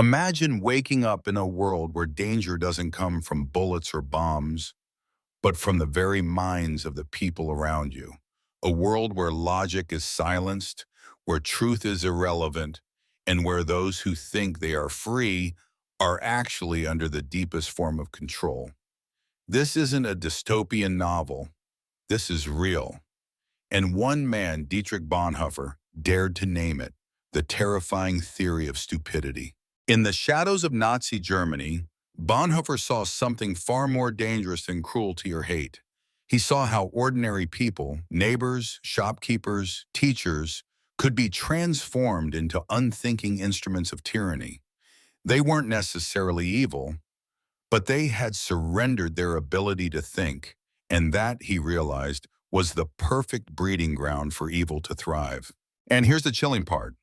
Imagine waking up in a world where danger doesn't come from bullets or bombs, but from the very minds of the people around you. A world where logic is silenced, where truth is irrelevant, and where those who think they are free are actually under the deepest form of control. This isn't a dystopian novel. This is real. And one man, Dietrich Bonhoeffer, dared to name it the terrifying theory of stupidity. In the shadows of Nazi Germany, Bonhoeffer saw something far more dangerous than cruelty or hate. He saw how ordinary people, neighbors, shopkeepers, teachers, could be transformed into unthinking instruments of tyranny. They weren't necessarily evil, but they had surrendered their ability to think, and that, he realized, was the perfect breeding ground for evil to thrive. And here's the chilling part.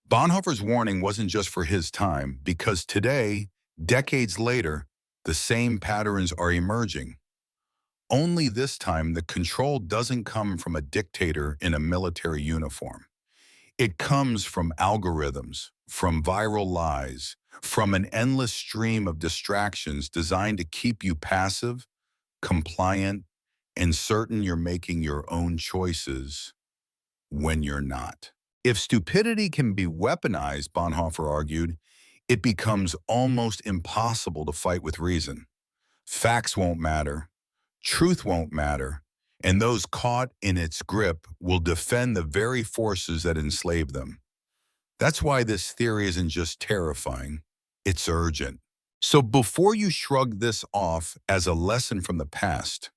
Bonhoeffer's warning wasn't just for his time, because today, decades later, the same patterns are emerging. Only this time, the control doesn't come from a dictator in a military uniform. It comes from algorithms, from viral lies, from an endless stream of distractions designed to keep you passive, compliant, and certain you're making your own choices when you're not. If stupidity can be weaponized, Bonhoeffer argued, it becomes almost impossible to fight with reason. Facts won't matter, truth won't matter, and those caught in its grip will defend the very forces that enslave them. That's why this theory isn't just terrifying, it's urgent. So before you shrug this off as a lesson from the past,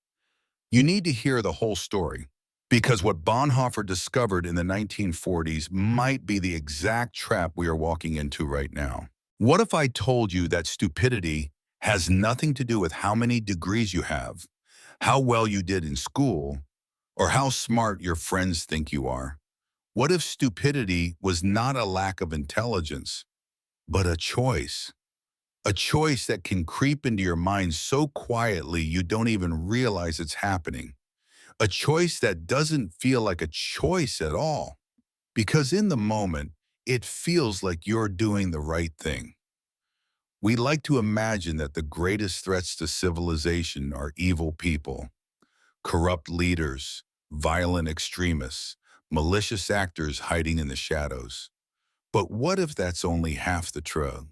you need to hear the whole story. Because what Bonhoeffer discovered in the 1940s might be the exact trap we are walking into right now. What if I told you that stupidity has nothing to do with how many degrees you have, how well you did in school, or how smart your friends think you are? What if stupidity was not a lack of intelligence, but a choice? A choice that can creep into your mind so quietly you don't even realize it's happening. A choice that doesn't feel like a choice at all, because in the moment, it feels like you're doing the right thing. We like to imagine that the greatest threats to civilization are evil people, corrupt leaders, violent extremists, malicious actors hiding in the shadows. But what if that's only half the truth?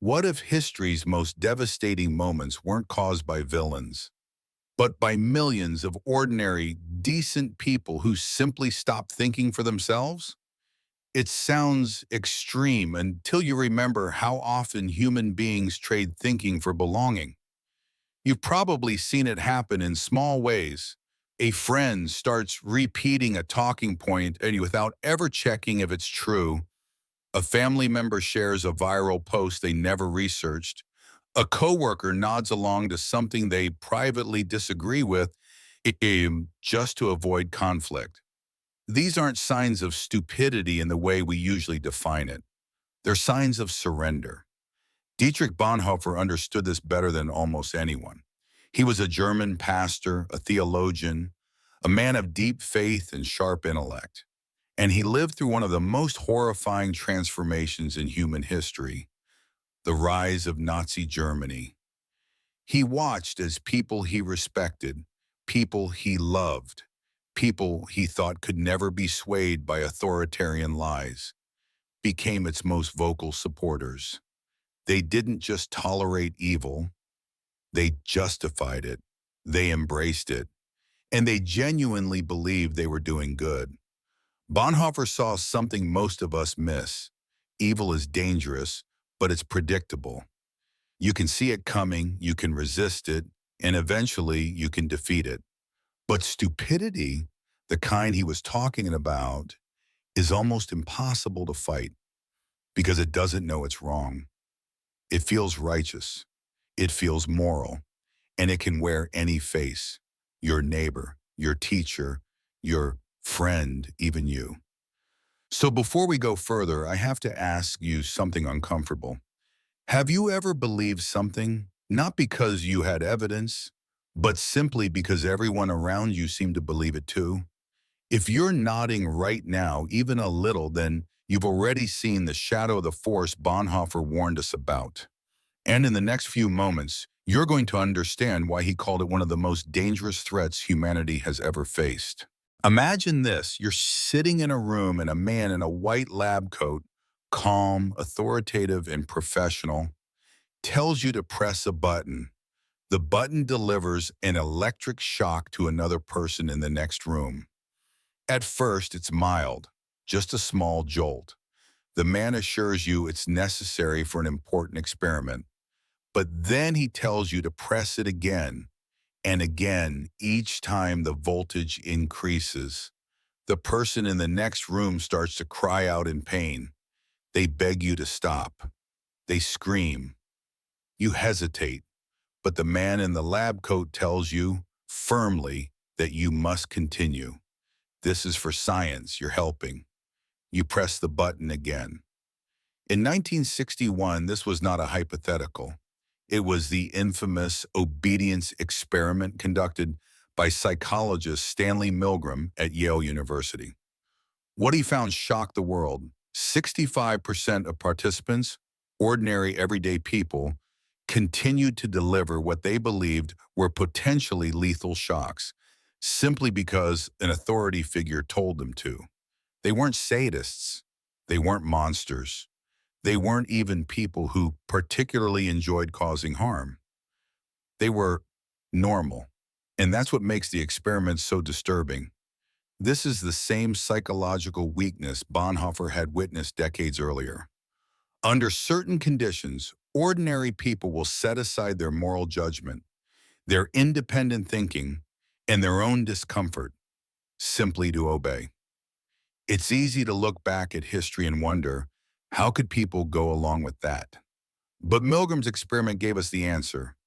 What if history's most devastating moments weren't caused by villains, but by millions of ordinary, decent people who simply stopped thinking for themselves? It sounds extreme until you remember how often human beings trade thinking for belonging. You've probably seen it happen in small ways. A friend starts repeating a talking point and without ever checking if it's true. A family member shares a viral post they never researched. A coworker nods along to something they privately disagree with, just to avoid conflict. These aren't signs of stupidity in the way we usually define it. They're signs of surrender. Dietrich Bonhoeffer understood this better than almost anyone. He was a German pastor, a theologian, a man of deep faith and sharp intellect. And he lived through one of the most horrifying transformations in human history, the rise of Nazi Germany. He watched as people he respected, people he loved, people he thought could never be swayed by authoritarian lies, became its most vocal supporters. They didn't just tolerate evil, they justified it, they embraced it, and they genuinely believed they were doing good. Bonhoeffer saw something most of us miss. Evil is dangerous, but it's predictable. You can see it coming, you can resist it, and eventually you can defeat it. But stupidity, the kind he was talking about, is almost impossible to fight because it doesn't know it's wrong. It feels righteous, it feels moral, and it can wear any face. Your neighbor, your teacher, your friend, even you. So before we go further, I have to ask you something uncomfortable. Have you ever believed something, not because you had evidence, but simply because everyone around you seemed to believe it too? If you're nodding right now, even a little, then You've already seen the shadow of the force Bonhoeffer warned us about. And in the next few moments, you're going to understand why he called it one of the most dangerous threats humanity has ever faced. Imagine this. You're sitting in a room and a man in a white lab coat, calm, authoritative, and professional, tells you to press a button. The button delivers an electric shock to another person in the next room. At first, it's mild, just a small jolt. The man assures you it's necessary for an important experiment. But then he tells you to press it again and again. Each time the voltage increases. The person in the next room starts to cry out in pain. They beg you to stop. They scream. You hesitate, but the man in the lab coat tells you firmly that you must continue. This is for science, you're helping. You press the button again. In 1961, this was not a hypothetical. It was the infamous obedience experiment conducted by psychologist Stanley Milgram at Yale University. What he found shocked the world. 65% of participants, ordinary everyday people, continued to deliver what they believed were potentially lethal shocks, simply because an authority figure told them to. They weren't sadists. They weren't monsters. They weren't even people who particularly enjoyed causing harm. They were normal. And that's what makes the experiment so disturbing. This is the same psychological weakness Bonhoeffer had witnessed decades earlier. Under certain conditions, ordinary people will set aside their moral judgment, their independent thinking, and their own discomfort simply to obey. It's easy to look back at history and wonder, how could people go along with that? But Milgram's experiment gave us the answer,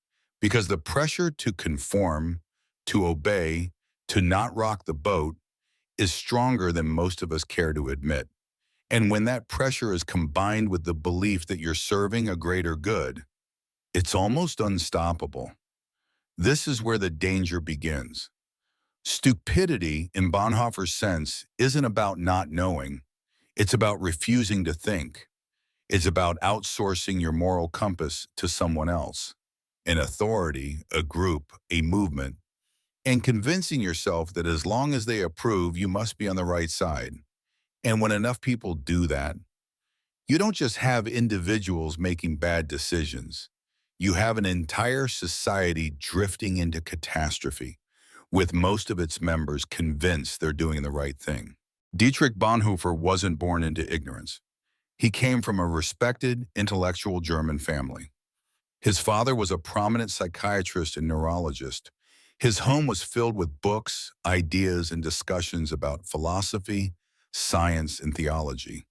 because the pressure to conform, to obey, to not rock the boat is stronger than most of us care to admit. And when that pressure is combined with the belief that you're serving a greater good, it's almost unstoppable. This is where the danger begins. Stupidity, in Bonhoeffer's sense, isn't about not knowing. It's about refusing to think. It's about outsourcing your moral compass to someone else, an authority, a group, a movement, and convincing yourself that as long as they approve, you must be on the right side. And when enough people do that, you don't just have individuals making bad decisions. You have an entire society drifting into catastrophe, with most of its members convinced they're doing the right thing. Dietrich Bonhoeffer wasn't born into ignorance. He came from a respected, intellectual German family. His father was a prominent psychiatrist and neurologist. His home was filled with books, ideas, and discussions about philosophy, science, and theology.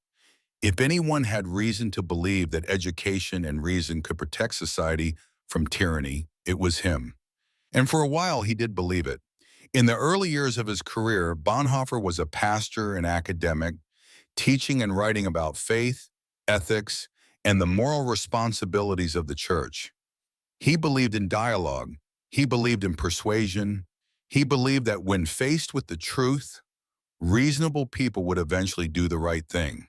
If anyone had reason to believe that education and reason could protect society from tyranny, it was him. And for a while, he did believe it. In the early years of his career, Bonhoeffer was a pastor and academic, teaching and writing about faith, ethics, and the moral responsibilities of the church. He believed in dialogue. He believed in persuasion. He believed that when faced with the truth, reasonable people would eventually do the right thing.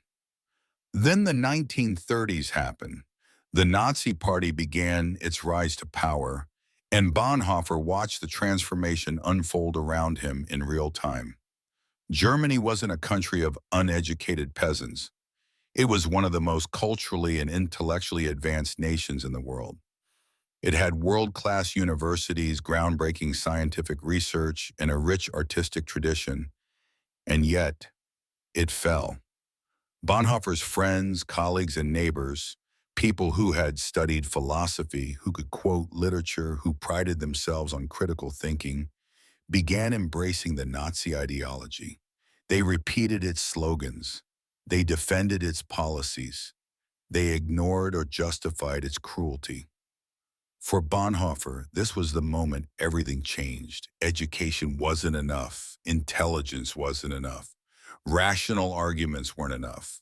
Then the 1930s happened. The Nazi Party began its rise to power, and Bonhoeffer watched the transformation unfold around him in real time. Germany wasn't a country of uneducated peasants. It was one of the most culturally and intellectually advanced nations in the world. It had world-class universities, groundbreaking scientific research, and a rich artistic tradition, and yet it fell. Bonhoeffer's friends, colleagues, and neighbors, people who had studied philosophy, who could quote literature, who prided themselves on critical thinking, began embracing the Nazi ideology. They repeated its slogans. They defended its policies. They ignored or justified its cruelty. For Bonhoeffer, this was the moment everything changed. Education wasn't enough. Intelligence wasn't enough. Rational arguments weren't enough.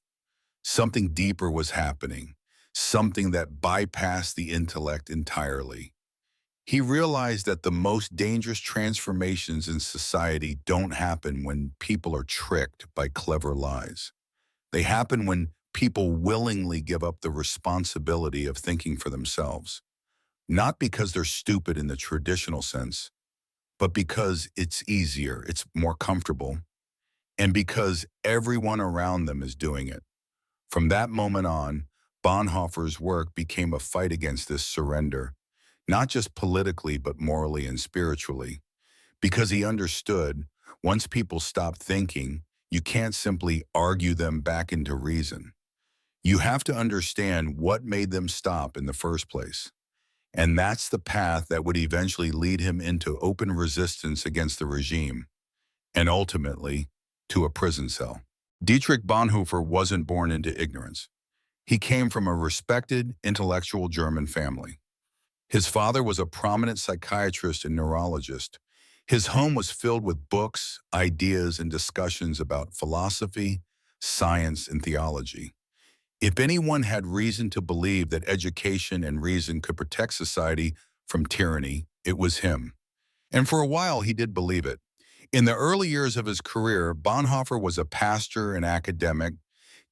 Something deeper was happening, something that bypassed the intellect entirely. He realized that the most dangerous transformations in society don't happen when people are tricked by clever lies. They happen when people willingly give up the responsibility of thinking for themselves, not because they're stupid in the traditional sense, but because it's easier, it's more comfortable, and because everyone around them is doing it. From that moment on, Bonhoeffer's work became a fight against this surrender, not just politically, but morally and spiritually, because he understood once people stop thinking, you can't simply argue them back into reason. You have to understand what made them stop in the first place. And that's the path that would eventually lead him into open resistance against the regime, and ultimately, to a prison cell. Dietrich Bonhoeffer wasn't born into ignorance. He came from a respected, intellectual German family. His father was a prominent psychiatrist and neurologist. His home was filled with books, ideas, and discussions about philosophy, science, and theology. If anyone had reason to believe that education and reason could protect society from tyranny, it was him. And for a while, he did believe it. In the early years of his career, Bonhoeffer was a pastor and academic,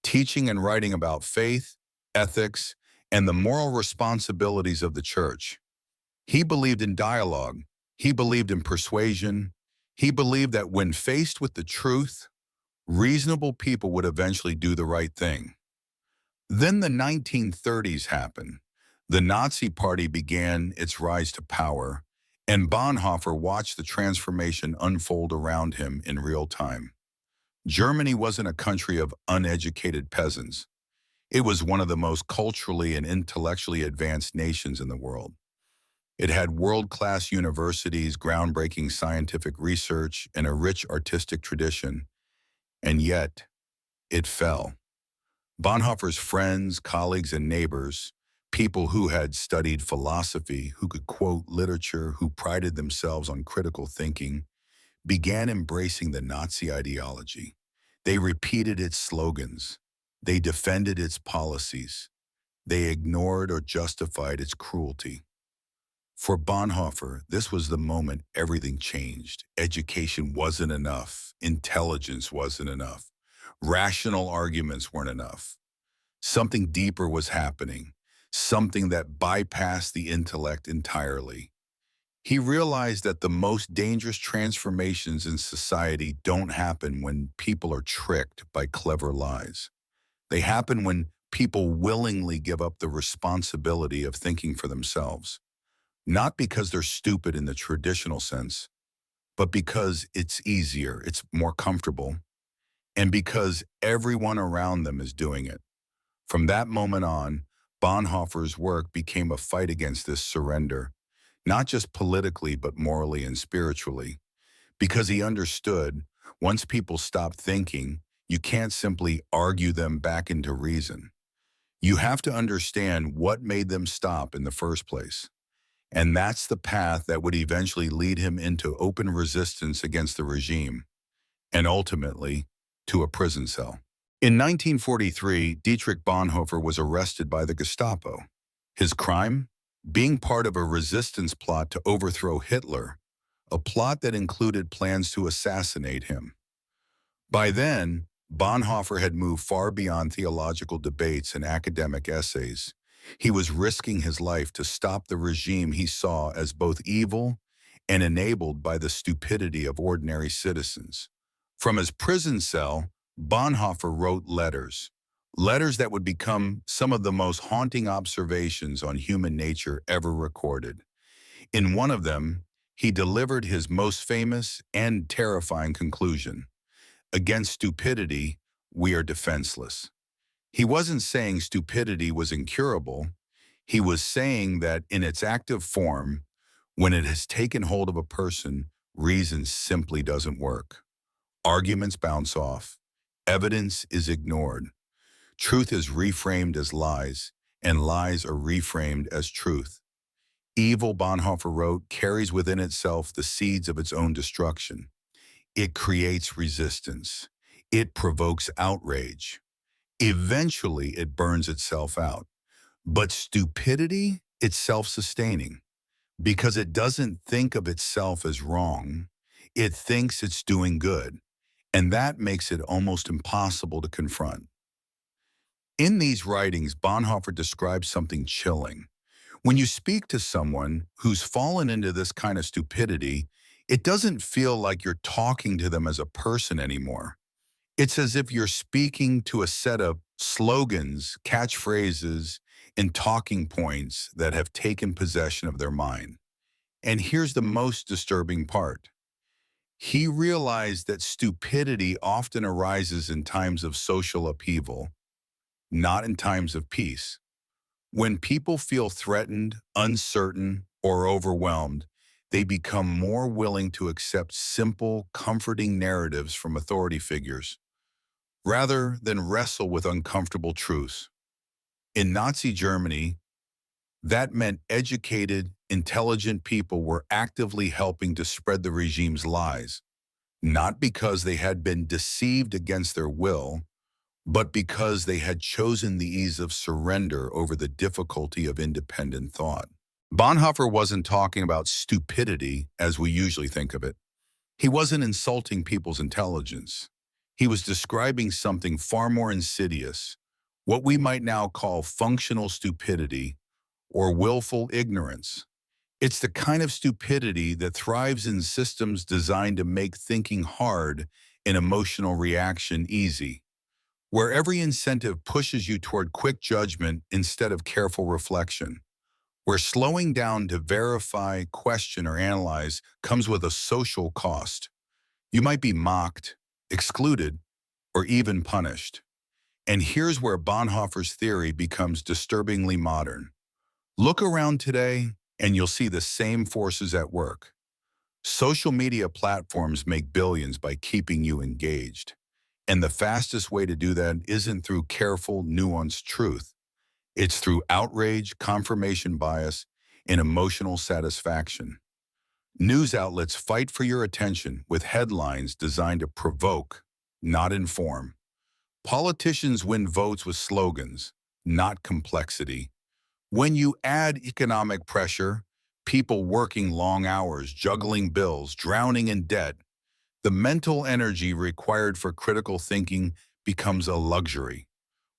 teaching and writing about faith, ethics, and the moral responsibilities of the church. He believed in dialogue. He believed in persuasion. He believed that when faced with the truth, reasonable people would eventually do the right thing. Then the 1930s happened. The Nazi Party began its rise to power, and Bonhoeffer watched the transformation unfold around him in real time. Germany wasn't a country of uneducated peasants. It was one of the most culturally and intellectually advanced nations in the world. It had world-class universities, groundbreaking scientific research, and a rich artistic tradition, and yet it fell. Bonhoeffer's friends, colleagues, and neighbors, people who had studied philosophy, who could quote literature, who prided themselves on critical thinking, began embracing the Nazi ideology. They repeated its slogans. They defended its policies. They ignored or justified its cruelty. For Bonhoeffer, this was the moment everything changed. Education wasn't enough. Intelligence wasn't enough. Rational arguments weren't enough. Something deeper was happening, something that bypassed the intellect entirely. He realized that the most dangerous transformations in society don't happen when people are tricked by clever lies. They happen when people willingly give up the responsibility of thinking for themselves, not because they're stupid in the traditional sense, but because it's easier, it's more comfortable, and because everyone around them is doing it. From that moment on, Bonhoeffer's work became a fight against this surrender, not just politically, but morally and spiritually, because he understood once people stop thinking, you can't simply argue them back into reason. You have to understand what made them stop in the first place. And that's the path that would eventually lead him into open resistance against the regime, and ultimately, to a prison cell. In 1943, Dietrich Bonhoeffer was arrested by the Gestapo. His crime? Being part of a resistance plot to overthrow Hitler, a plot that included plans to assassinate him. By then, Bonhoeffer had moved far beyond theological debates and academic essays. He was risking his life to stop the regime he saw as both evil and enabled by the stupidity of ordinary citizens. From his prison cell, Bonhoeffer wrote letters, letters that would become some of the most haunting observations on human nature ever recorded. In one of them, he delivered his most famous and terrifying conclusion: against stupidity, we are defenseless. He wasn't saying stupidity was incurable. He was saying that in its active form, when it has taken hold of a person, reason simply doesn't work. Arguments bounce off. Evidence is ignored. Truth is reframed as lies, and lies are reframed as truth. Evil, Bonhoeffer wrote, carries within itself the seeds of its own destruction. It creates resistance. It provokes outrage. Eventually, it burns itself out. But stupidity, it's self-sustaining because it doesn't think of itself as wrong. It thinks it's doing good, and that makes it almost impossible to confront. In these writings, Bonhoeffer describes something chilling. When you speak to someone who's fallen into this kind of stupidity, it doesn't feel like you're talking to them as a person anymore. It's as if you're speaking to a set of slogans, catchphrases, and talking points that have taken possession of their mind. And here's the most disturbing part. He realized that stupidity often arises in times of social upheaval, not in times of peace. When people feel threatened, uncertain, or overwhelmed, they become more willing to accept simple, comforting narratives from authority figures, rather than wrestle with uncomfortable truths. In Nazi Germany, that meant educated, intelligent people were actively helping to spread the regime's lies, not because they had been deceived against their will, but because they had chosen the ease of surrender over the difficulty of independent thought. Bonhoeffer wasn't talking about stupidity as we usually think of it. He wasn't insulting people's intelligence. He was describing something far more insidious, what we might now call functional stupidity or willful ignorance. It's the kind of stupidity that thrives in systems designed to make thinking hard and emotional reaction easy, where every incentive pushes you toward quick judgment instead of careful reflection, where slowing down to verify, question, or analyze comes with a social cost. You might be mocked, excluded, or even punished. And here's where Bonhoeffer's theory becomes disturbingly modern. Look around today, and you'll see the same forces at work. Social media platforms make billions by keeping you engaged. And the fastest way to do that isn't through careful, nuanced truth. It's through outrage, confirmation bias, and emotional satisfaction. News outlets fight for your attention with headlines designed to provoke, not inform. Politicians win votes with slogans, not complexity. When you add economic pressure, people working long hours, juggling bills, drowning in debt, the mental energy required for critical thinking becomes a luxury.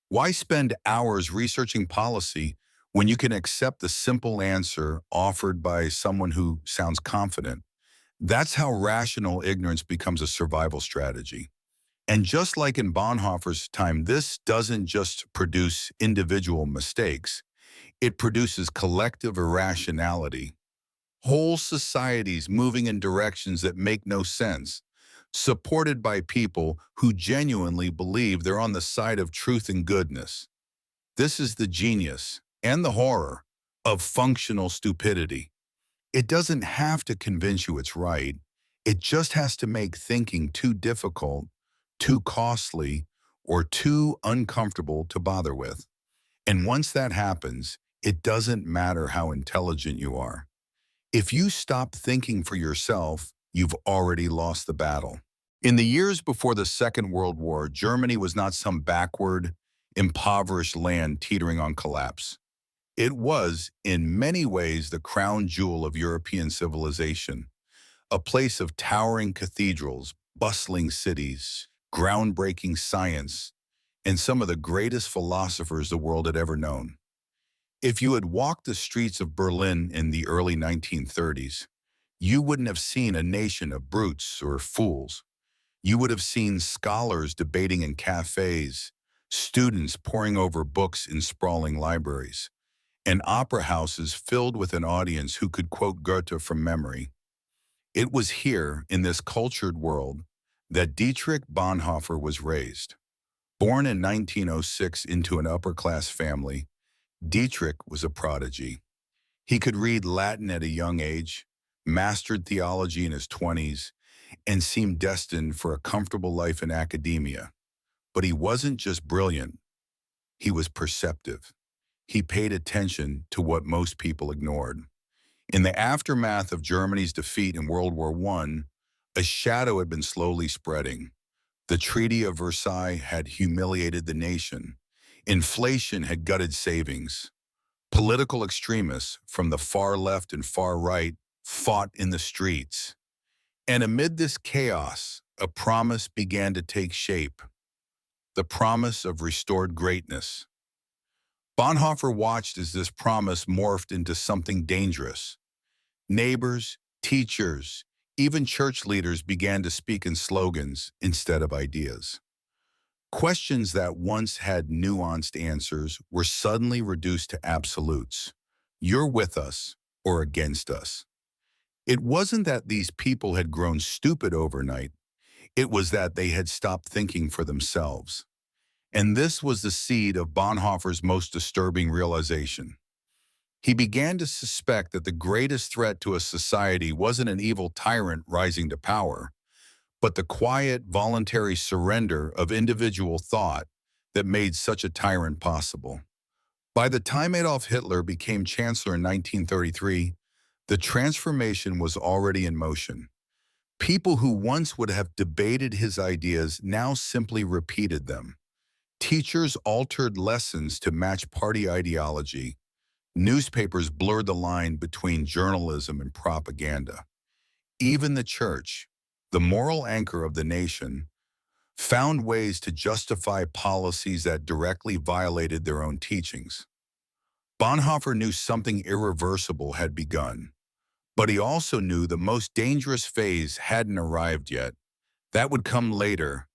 Why spend hours researching policy when you can accept the simple answer offered by someone who sounds confident? That's how rational ignorance becomes a survival strategy. And just like in Bonhoeffer's time, this doesn't just produce individual mistakes, it produces collective irrationality. Whole societies moving in directions that make no sense, supported by people who genuinely believe they're on the side of truth and goodness. This is the genius and the horror of functional stupidity. It doesn't have to convince you it's right. It just has to make thinking too difficult, too costly, or too uncomfortable to bother with. And once that happens, it doesn't matter how intelligent you are. If you stop thinking for yourself, you've already lost the battle. In the years before the Second World War, Germany was not some backward, impoverished land teetering on collapse. It was, in many ways, the crown jewel of European civilization, a place of towering cathedrals, bustling cities, groundbreaking science, and some of the greatest philosophers the world had ever known. If you had walked the streets of Berlin in the early 1930s, you wouldn't have seen a nation of brutes or fools. You would have seen scholars debating in cafes, students poring over books in sprawling libraries, and opera houses filled with an audience who could quote Goethe from memory. It was here, in this cultured world, that Dietrich Bonhoeffer was raised. Born in 1906 into an upper-class family, Dietrich was a prodigy. He could read Latin at a young age, mastered theology in his 20s, and seemed destined for a comfortable life in academia. But he wasn't just brilliant, he was perceptive. He paid attention to what most people ignored. In the aftermath of Germany's defeat in World War I, a shadow had been slowly spreading. The Treaty of Versailles had humiliated the nation. Inflation had gutted savings. Political extremists from the far left and far right fought in the streets. And amid this chaos, a promise began to take shape, the promise of restored greatness. Bonhoeffer watched as this promise morphed into something dangerous. Neighbors, teachers, even church leaders began to speak in slogans instead of ideas. Questions that once had nuanced answers were suddenly reduced to absolutes. You're with us or against us. It wasn't that these people had grown stupid overnight. It was that they had stopped thinking for themselves. And this was the seed of Bonhoeffer's most disturbing realization. He began to suspect that the greatest threat to a society wasn't an evil tyrant rising to power, but the quiet, voluntary surrender of individual thought that made such a tyrant possible. By the time Adolf Hitler became chancellor in 1933, the transformation was already in motion. People who once would have debated his ideas now simply repeated them. Teachers altered lessons to match party ideology. Newspapers blurred the line between journalism and propaganda. Even the church, the moral anchor of the nation, found ways to justify policies that directly violated their own teachings. Bonhoeffer knew something irreversible had begun, but he also knew the most dangerous phase hadn't arrived yet. That would come later,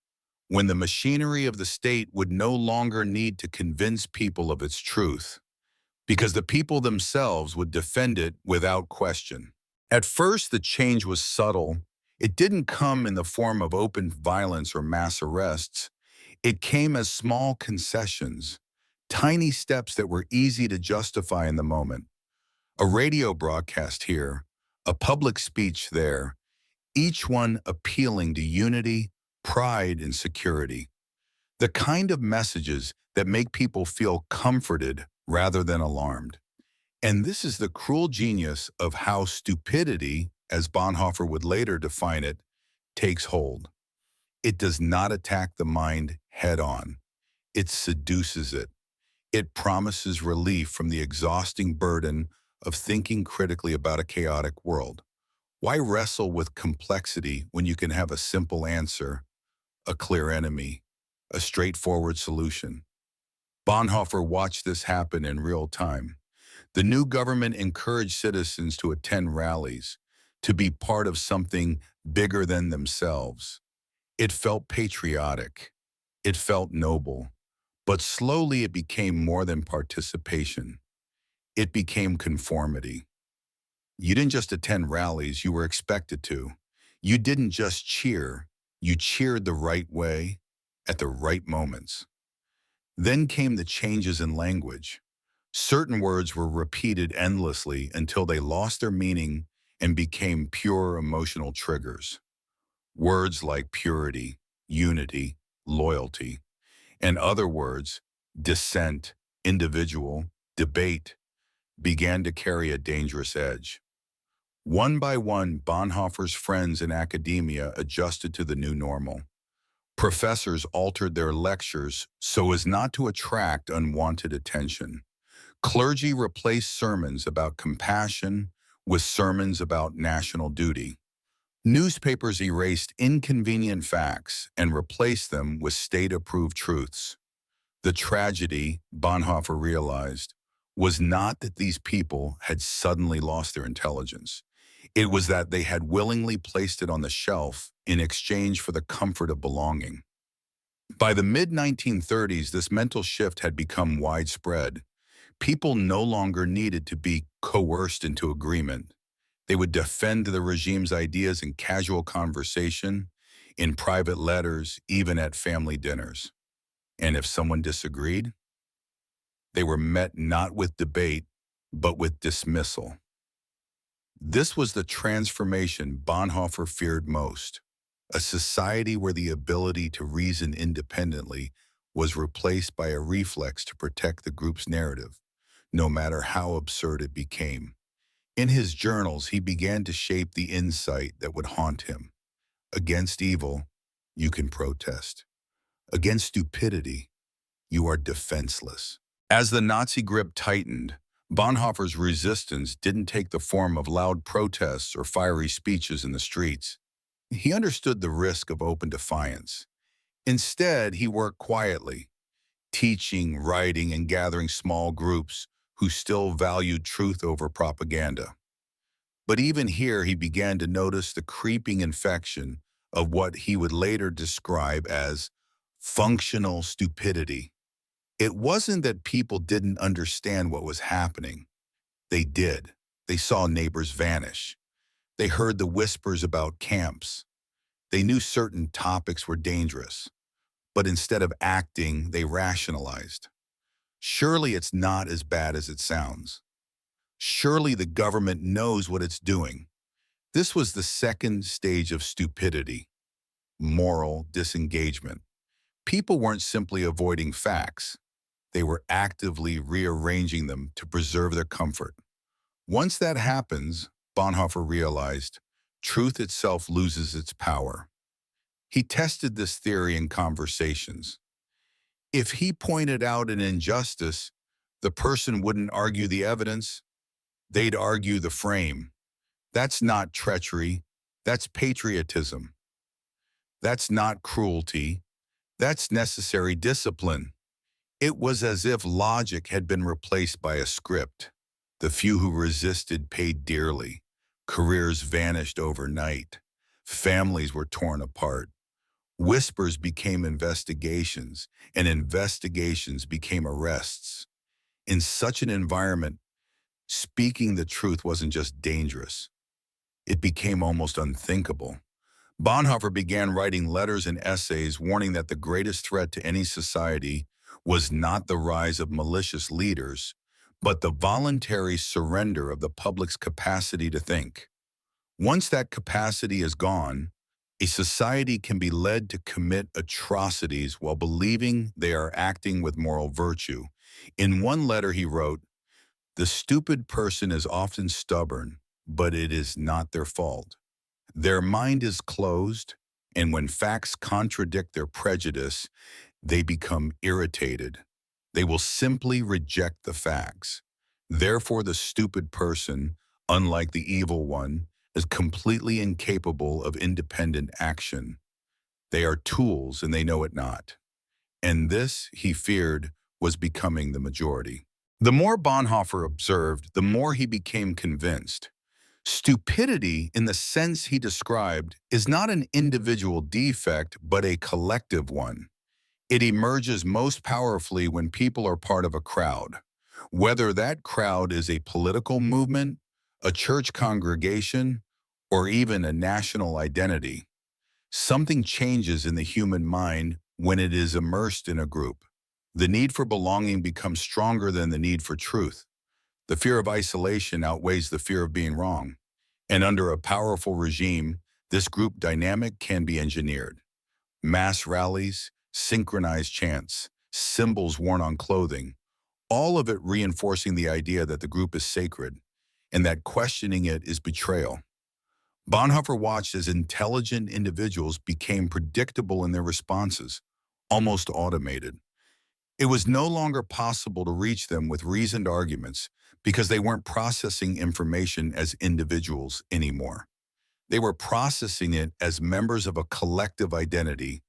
when the machinery of the state would no longer need to convince people of its truth, because the people themselves would defend it without question. At first, the change was subtle. It didn't come in the form of open violence or mass arrests. It came as small concessions, tiny steps that were easy to justify in the moment. A radio broadcast here, a public speech there, each one appealing to unity, pride, and security. The kind of messages that make people feel comforted rather than alarmed. And this is the cruel genius of how stupidity, as Bonhoeffer would later define it, takes hold. It does not attack the mind head-on. It seduces it. It promises relief from the exhausting burden of thinking critically about a chaotic world. Why wrestle with complexity when you can have a simple answer, a clear enemy, a straightforward solution? Bonhoeffer watched this happen in real time. The new government encouraged citizens to attend rallies, to be part of something bigger than themselves. It felt patriotic. It felt noble. But slowly it became more than participation. It became conformity. You didn't just attend rallies, you were expected to. You didn't just cheer, you cheered the right way, at the right moments. Then came the changes in language. Certain words were repeated endlessly until they lost their meaning and became pure emotional triggers. Words like purity, unity, loyalty, and other words, dissent, individual, debate, began to carry a dangerous edge. One by one, Bonhoeffer's friends in academia adjusted to the new normal. Professors altered their lectures so as not to attract unwanted attention. Clergy replaced sermons about compassion with sermons about national duty. Newspapers erased inconvenient facts and replaced them with state-approved truths. The tragedy, Bonhoeffer realized, was not that these people had suddenly lost their intelligence. It was that they had willingly placed it on the shelf in exchange for the comfort of belonging. By the mid-1930s, this mental shift had become widespread. People no longer needed to be coerced into agreement. They would defend the regime's ideas in casual conversation, in private letters, even at family dinners. And if someone disagreed, they were met not with debate, but with dismissal. This was the transformation Bonhoeffer feared most, a society where the ability to reason independently was replaced by a reflex to protect the group's narrative, no matter how absurd it became. In his journals, he began to shape the insight that would haunt him. Against evil, you can protest. Against stupidity, you are defenseless. As the Nazi grip tightened, Bonhoeffer's resistance didn't take the form of loud protests or fiery speeches in the streets. He understood the risk of open defiance. Instead, he worked quietly. teaching, writing, and gathering small groups who still valued truth over propaganda. But even here, he began to notice the creeping infection of what he would later describe as functional stupidity. It wasn't that people didn't understand what was happening. They did. They saw neighbors vanish. They heard the whispers about camps. They knew certain topics were dangerous. But instead of acting, they rationalized. Surely it's not as bad as it sounds. Surely the government knows what it's doing. This was the second stage of stupidity, moral disengagement. People weren't simply avoiding facts. They were actively rearranging them to preserve their comfort. Once that happens, Bonhoeffer realized, truth itself loses its power. He tested this theory in conversations. If he pointed out an injustice, the person wouldn't argue the evidence, they'd argue the frame. That's not treachery, that's patriotism. That's not cruelty, that's necessary discipline. It was as if logic had been replaced by a script. The few who resisted paid dearly. Careers vanished overnight. Families were torn apart. Whispers became investigations, and investigations became arrests. In such an environment, speaking the truth wasn't just dangerous. It became almost unthinkable. Bonhoeffer began writing letters and essays warning that the greatest threat to any society was not the rise of malicious leaders, but the voluntary surrender of the public's capacity to think. Once that capacity is gone, a society can be led to commit atrocities while believing they are acting with moral virtue. In one letter he wrote, "The stupid person is often stubborn, but it is not their fault. Their mind is closed, and when facts contradict their prejudice, they become irritated. They will simply reject the facts. Therefore, the stupid person, unlike the evil one, is completely incapable of independent action. They are tools and they know it not." And this, he feared, was becoming the majority. The more Bonhoeffer observed, the more he became convinced. Stupidity, in the sense he described, is not an individual defect, but a collective one. It emerges most powerfully when people are part of a crowd. Whether that crowd is a political movement, a church congregation, or even a national identity, something changes in the human mind when it is immersed in a group. The need for belonging becomes stronger than the need for truth. The fear of isolation outweighs the fear of being wrong. And under a powerful regime, this group dynamic can be engineered. Mass rallies, synchronized chants, symbols worn on clothing, all of it reinforcing the idea that the group is sacred and that questioning it is betrayal. Bonhoeffer watched as intelligent individuals became predictable in their responses, almost automated. It was no longer possible to reach them with reasoned arguments because they weren't processing information as individuals anymore. They were processing it as members of a collective identity.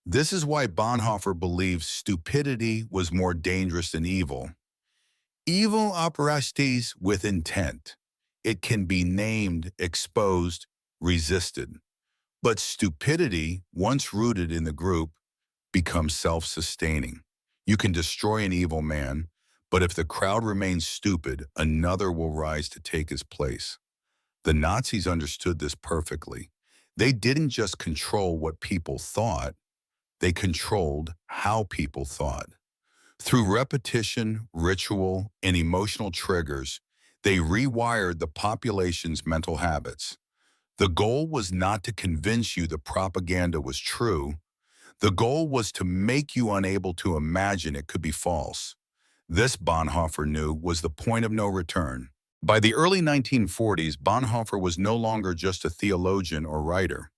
This is why Bonhoeffer believes stupidity was more dangerous than evil. Evil operates with intent. It can be named, exposed, resisted. But stupidity, once rooted in the group, becomes self-sustaining. You can destroy an evil man, but if the crowd remains stupid, another will rise to take his place. The Nazis understood this perfectly. They didn't just control what people thought, they controlled how people thought. Through repetition, ritual, and emotional triggers, they rewired the population's mental habits. The goal was not to convince you the propaganda was true. The goal was to make you unable to imagine it could be false. This, Bonhoeffer knew, was the point of no return. By the early 1940s, Bonhoeffer was no longer just a theologian or writer.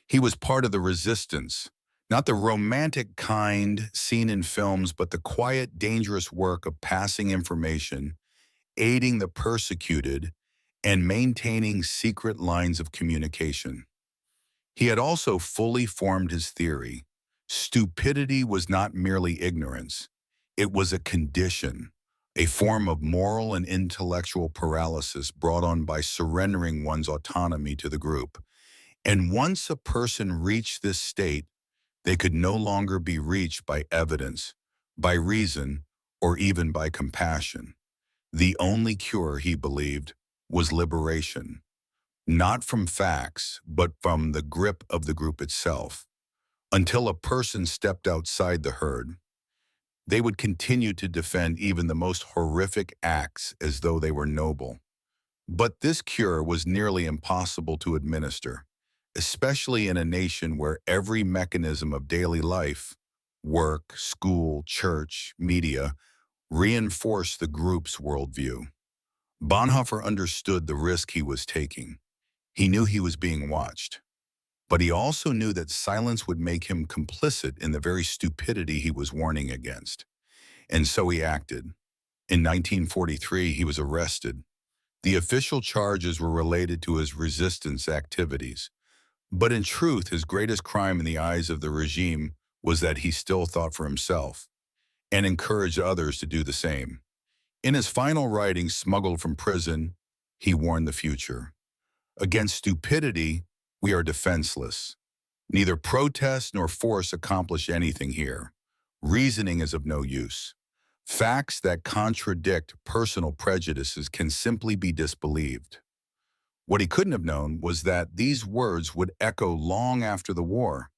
He was part of the resistance, not the romantic kind seen in films, but the quiet, dangerous work of passing information, aiding the persecuted, and maintaining secret lines of communication. He had also fully formed his theory. Stupidity was not merely ignorance. It was a condition, a form of moral and intellectual paralysis brought on by surrendering one's autonomy to the group. And once a person reached this state, they could no longer be reached by evidence, by reason, or even by compassion. The only cure, he believed, was liberation, not from facts, but from the grip of the group itself. Until a person stepped outside the herd, they would continue to defend even the most horrific acts as though they were noble. But this cure was nearly impossible to administer, especially in a nation where every mechanism of daily life, work, school, church, media, reinforced the group's worldview. Bonhoeffer understood the risk he was taking. He knew he was being watched, but he also knew that silence would make him complicit in the very stupidity he was warning against. And so he acted. In 1943, he was arrested. The official charges were related to his resistance activities. But in truth, his greatest crime in the eyes of the regime was that he still thought for himself and encouraged others to do the same. In his final writings smuggled from prison, he warned the future. Against stupidity, we are defenseless. Neither protest nor force accomplish anything here. Reasoning is of no use. Facts that contradict personal prejudices can simply be disbelieved. What he couldn't have known was that these words would echo long after the war,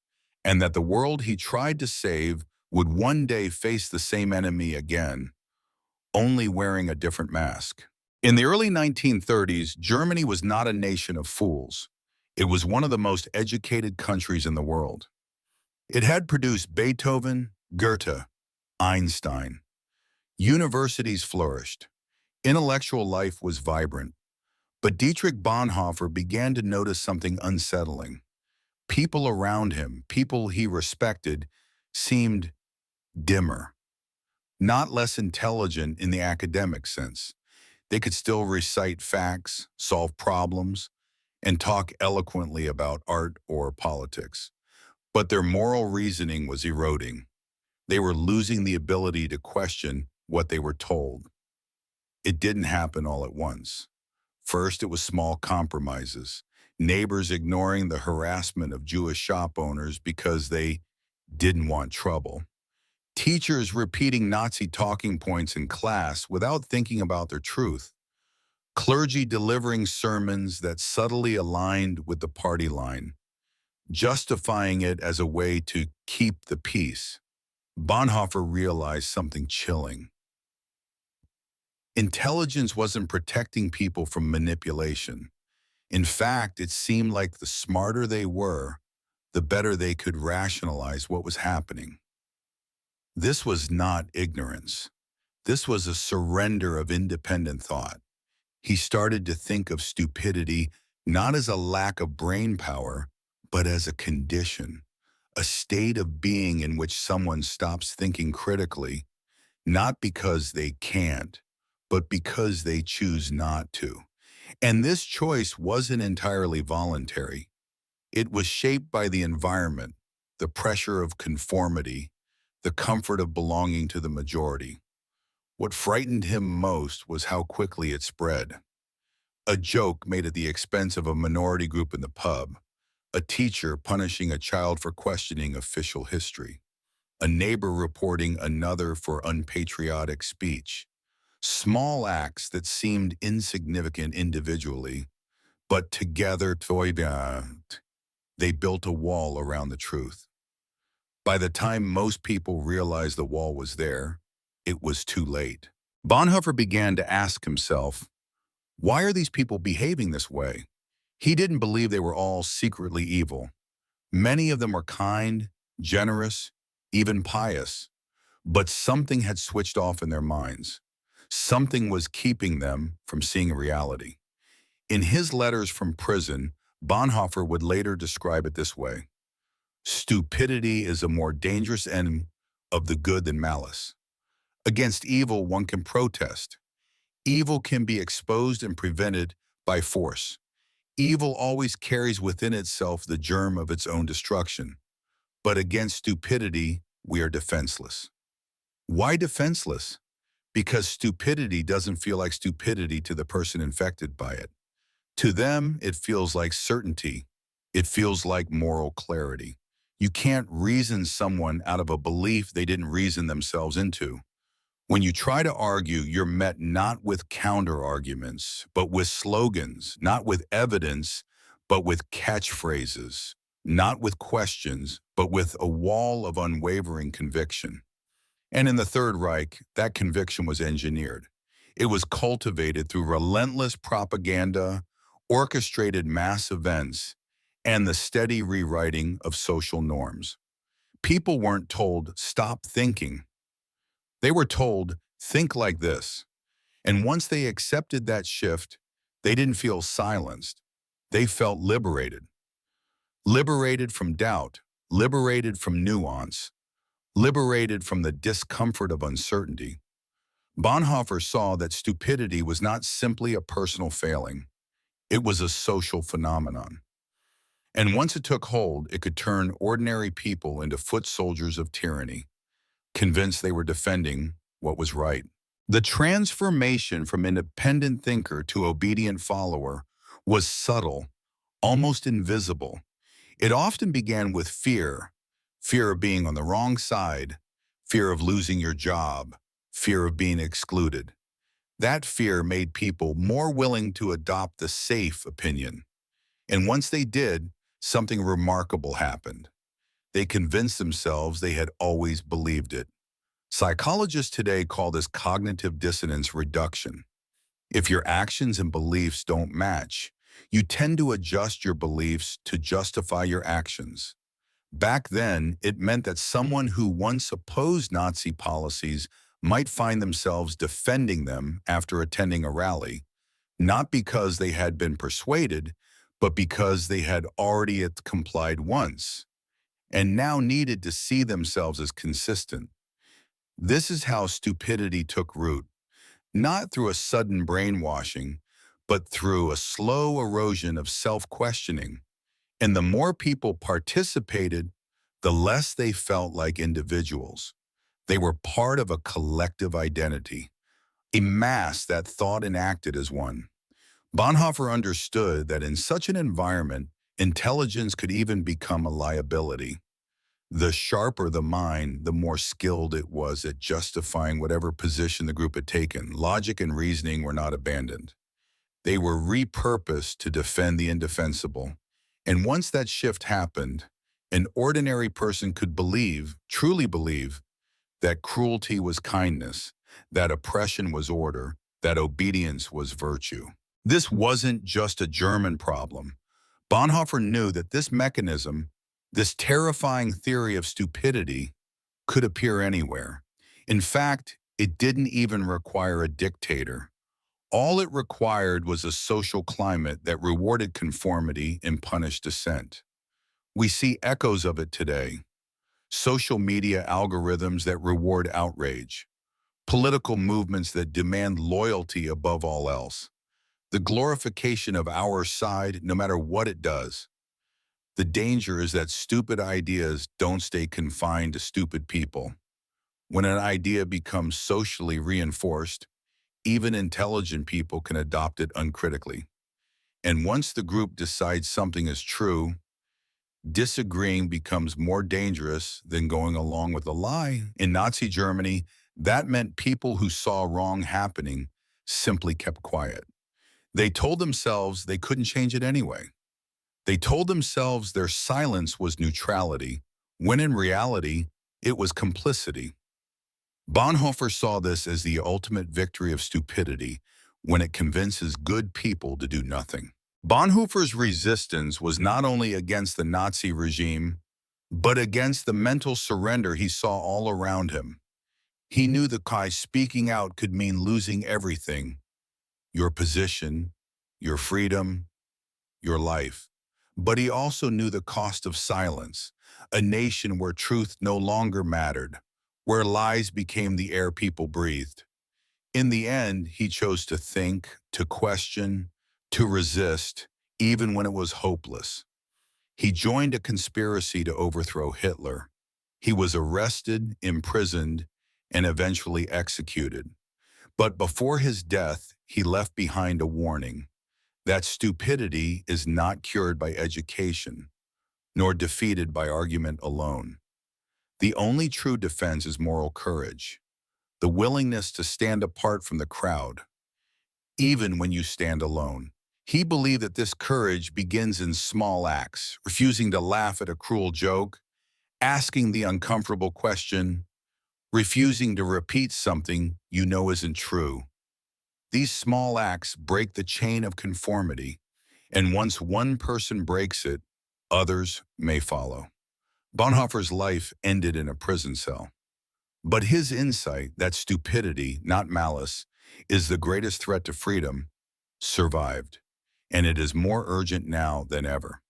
and that the world he tried to save would one day face the same enemy again, only wearing a different mask. In the early 1930s, Germany was not a nation of fools. It was one of the most educated countries in the world. It had produced Beethoven, Goethe, Einstein. Universities flourished. Intellectual life was vibrant. But Dietrich Bonhoeffer began to notice something unsettling. People around him, people he respected, seemed dimmer, not less intelligent in the academic sense. They could still recite facts, solve problems, and talk eloquently about art or politics. But their moral reasoning was eroding. They were losing the ability to question what they were told. It didn't happen all at once. First, it was small compromises, neighbors ignoring the harassment of Jewish shop owners because they didn't want trouble. Teachers repeating Nazi talking points in class without thinking about their truth. Clergy delivering sermons that subtly aligned with the party line, justifying it as a way to keep the peace. Bonhoeffer realized something chilling. Intelligence wasn't protecting people from manipulation. In fact, it seemed like the smarter they were, the better they could rationalize what was happening. This was not ignorance. This was a surrender of independent thought. He started to think of stupidity not as a lack of brain power, but as a condition, a state of being in which someone stops thinking critically, not because they can't, but because they choose not to. And this choice wasn't entirely voluntary. It was shaped by the environment, the pressure of conformity, the comfort of belonging to the majority. What frightened him most was how quickly it spread. A joke made at the expense of a minority group in the pub, a teacher punishing a child for questioning official history, a neighbor reporting another for unpatriotic speech. Small acts that seemed insignificant individually, but together they built a wall around the truth. By the time most people realized the wall was there, it was too late. Bonhoeffer began to ask himself, why are these people behaving this way? He didn't believe they were all secretly evil. Many of them were kind, generous, even pious. But something had switched off in their minds. Something was keeping them from seeing reality. In his letters from prison, Bonhoeffer would later describe it this way: stupidity is a more dangerous enemy of the good than malice. Against evil, one can protest. Evil can be exposed and prevented by force. Evil always carries within itself the germ of its own destruction. But against stupidity, we are defenseless. Why defenseless? Because stupidity doesn't feel like stupidity to the person infected by it. To them, it feels like certainty. It feels like moral clarity. You can't reason someone out of a belief they didn't reason themselves into. When you try to argue, you're met not with counter-arguments, but with slogans, not with evidence, but with catchphrases, not with questions, but with a wall of unwavering conviction. And in the Third Reich, that conviction was engineered. It was cultivated through relentless propaganda, orchestrated mass events, and the steady rewriting of social norms. People weren't told, stop thinking. They were told, think like this. And once they accepted that shift, they didn't feel silenced. They felt liberated. Liberated from doubt, liberated from nuance, liberated from the discomfort of uncertainty. Bonhoeffer saw that stupidity was not simply a personal failing. It was a social phenomenon. And once it took hold, it could turn ordinary people into foot soldiers of tyranny, convinced they were defending what was right. The transformation from independent thinker to obedient follower was subtle, almost invisible. It often began with fear, fear of being on the wrong side, fear of losing your job, fear of being excluded. That fear made people more willing to adopt the safe opinion. And once they did, something remarkable happened. They convinced themselves they had always believed it. Psychologists today call this cognitive dissonance reduction. If your actions and beliefs don't match, you tend to adjust your beliefs to justify your actions. Back then, it meant that someone who once opposed Nazi policies might find themselves defending them after attending a rally, not because they had been persuaded, but because they had already complied once, and now needed to see themselves as consistent. This is how stupidity took root, not through a sudden brainwashing, but through a slow erosion of self-questioning. And the more people participated, the less they felt like individuals. They were part of a collective identity, a mass that thought and acted as one. Bonhoeffer understood that in such an environment, intelligence could even become a liability. The sharper the mind, the more skilled it was at justifying whatever position the group had taken. Logic and reasoning were not abandoned. They were repurposed to defend the indefensible. And once that shift happened, an ordinary person could believe, truly believe, that cruelty was kindness, that oppression was order, that obedience was virtue. This wasn't just a German problem. Bonhoeffer knew that this mechanism, this terrifying theory of stupidity, could appear anywhere. In fact, it didn't even require a dictator. All it required was a social climate that rewarded conformity and punished dissent. We see echoes of it today. Social media algorithms that reward outrage, political movements that demand loyalty above all else, the glorification of our side no matter what it does. The danger is that stupid ideas don't stay confined to stupid people. When an idea becomes socially reinforced, even intelligent people can adopt it uncritically. And once the group decides something is true, disagreeing becomes more dangerous than going along with a lie. In Nazi Germany, that meant people who saw wrong happening simply kept quiet. They told themselves they couldn't change it anyway. They told themselves their silence was neutrality, when in reality, it was complicity. Bonhoeffer saw this as the ultimate victory of stupidity when it convinces good people to do nothing. Bonhoeffer's resistance was not only against the Nazi regime, but against the mental surrender he saw all around him. He knew that by speaking out could mean losing everything, your position, your freedom, your life. But he also knew the cost of silence, a nation where truth no longer mattered, where lies became the air people breathed. In the end, he chose to think, to question, to resist, even when it was hopeless. He joined a conspiracy to overthrow Hitler. He was arrested, imprisoned, and eventually executed. But before his death, he left behind a warning that stupidity is not cured by education, nor defeated by argument alone. The only true defense is moral courage, the willingness to stand apart from the crowd, even when you stand alone. He believed that this courage begins in small acts, refusing to laugh at a cruel joke, asking the uncomfortable question, refusing to repeat something you know isn't true. These small acts break the chain of conformity, and once one person breaks it, others may follow. Bonhoeffer's life ended in a prison cell. But his insight that stupidity, not malice, is the greatest threat to freedom survived, and it is more urgent now than ever.